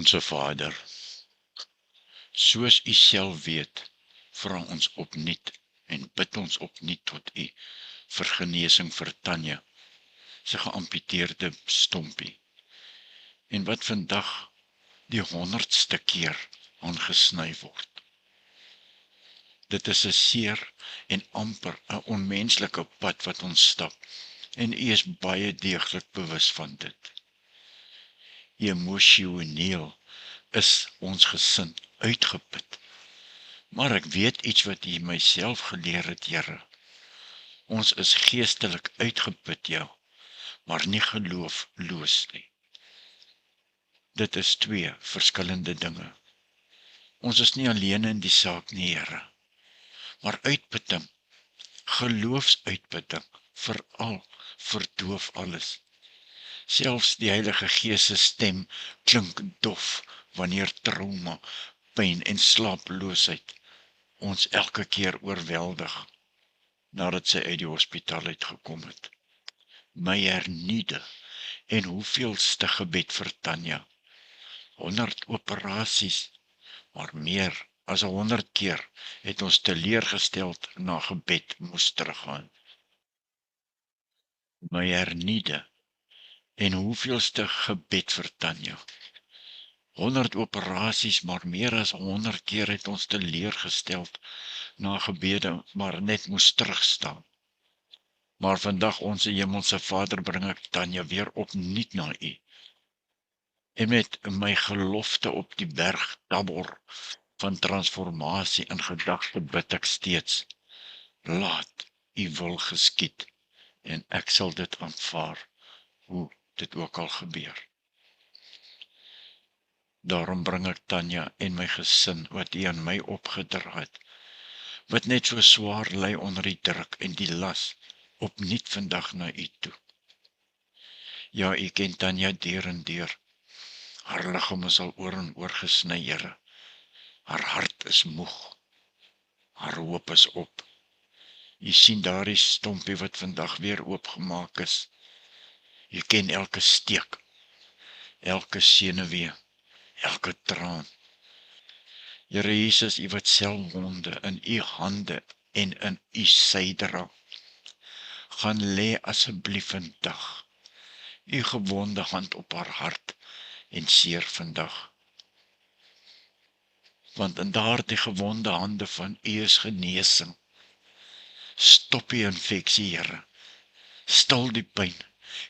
Onse Vader, soos U self weet, vra ons opnuut en bid ons opnuut tot U vir genesing vir Tanya, sy geamputeerde stompie, en wat vandag die 100ste keer aangesny word. Dit is 'n seer en amper 'n onmenslike pad wat ons stap, en U is baie deeglik bewus van dit. Emosioneel is ons gesin uitgeput, maar ek weet iets wat U myself geleer het, Here. Ons is geestelik uitgeput, ja, maar nie geloofloos nie. Dit is twee verskillende dinge. Ons is nie alleen in die saak nie, Here, maar uitputting, geloofsuitputting, veral verdoof alles. Selfs die Heilige Gees se stem klink dof wanneer trauma, pyn en slaaploosheid ons elke keer oorweldig nadat sy uit die hospitaal uitgekom het. My hernieude en hoeveelste gebed vir Tanya. 100 operasies, maar meer as 100 keer het ons teleurgesteld na gebed moes teruggaan. My hernieude en hoeveelste gebed vir Tanya. 100 operasies, maar meer as 100 keer het ons teleurgesteld na gebede, maar net moes terugstaan. Maar vandag, onse hemelse Vader, bring ek Tanya weer opnuut na U. En met my gelofte op die berg Tabor van transformasie in gedagte bid ek steeds, laat U wil geskied, en ek sal dit aanvaar, hoe dit ook al gebeur. Daarom bring ek Tanya en my gesin, wat U aan my opgedra het, wat net so swaar ly onder die druk en die las, opnuut vandag na U toe. Ja, U ken Tanya deur en deur. Haar liggaam is al oor en oor gesny, Here. Haar hart is moeg. Haar hoop is op. U sien daardie stompie wat vandag weer oopgemaak is. U ken elke steek, elke senuwee, elke traan. Here Jesus, U wat selwonde in U hande en in U sy dra, gaan lê asseblief vandag U gewonde hand op haar hart en seer vandag. Want in daardie gewonde hande van U is genesing. Stop die infeksie, Here. Stil die pyn.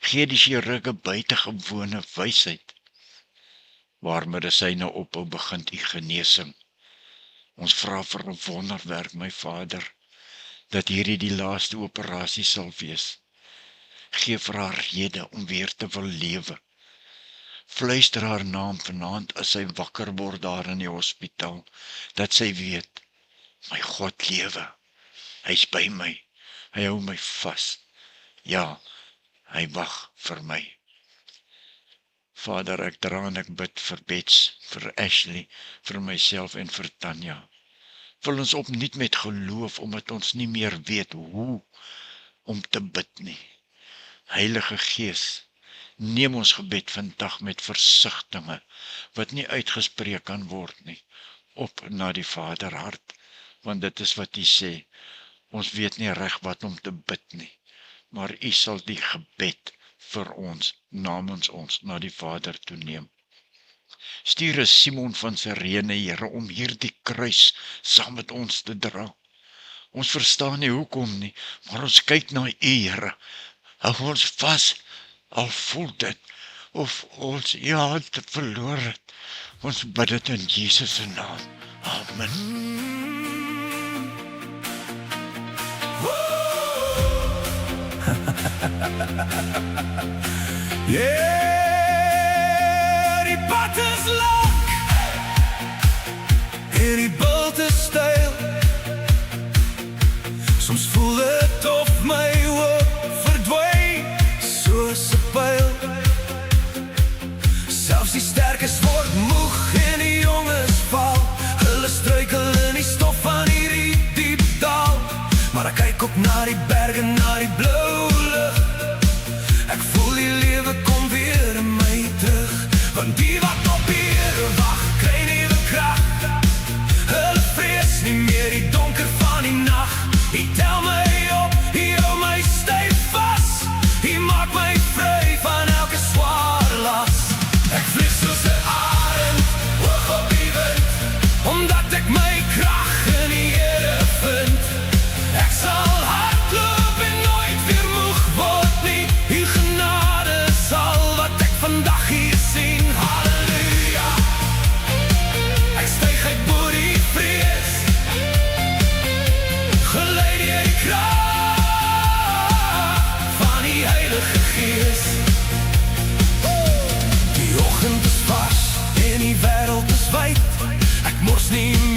Gee die chirurge buitengewone wysheid. Waar medisyne ophou, begin U genesing. Ons vra vir 'n wonderwerk, my Vader, dat hierdie die laaste operasie sal wees. Gee vir haar rede om weer te wil lewe. Fluister haar naam vanaand as sy wakker word daar in die hospitaal, dat sy weet, my God lewe. Hy's by my. Hy hou my vas. Ja, hy wag vir my. Vader, ek dra en ek bid vir Bets, vir Ashley, vir myself en vir Tanya. Vul ons opnuut met geloof, omdat ons nie meer weet hoe om te bid nie. Heilige Gees, neem ons gebed vandag met versigtinge, wat nie uitgespreek kan word nie, op na die Vaderhart, want dit is wat U sê, ons weet nie reg wat om te bid nie, maar U sal die gebed vir ons, namens ons, na die Vader toe neem. Stuur 'n Simon van Sirene, Here, om hierdie kruis saam met ons te dra. Ons verstaan nie hoekom nie, maar ons kyk na U, Here. Hou ons vas, al voel dit, of ons U hand verloor het. Ons bid dit in Jesus se naam. Amen. Yeah, die pad is lang en die bult is steil. Soms voel het of my hoop verdwyn soos 'n pyl. Selfs die sterkes word moeg en die jonges val. Hulle struikel in die stof van hierdie diep dal. Maar ek kyk op na die berge, na die blou lug. Ek voel die lewe kom weer in my terug, want die wat op hier nie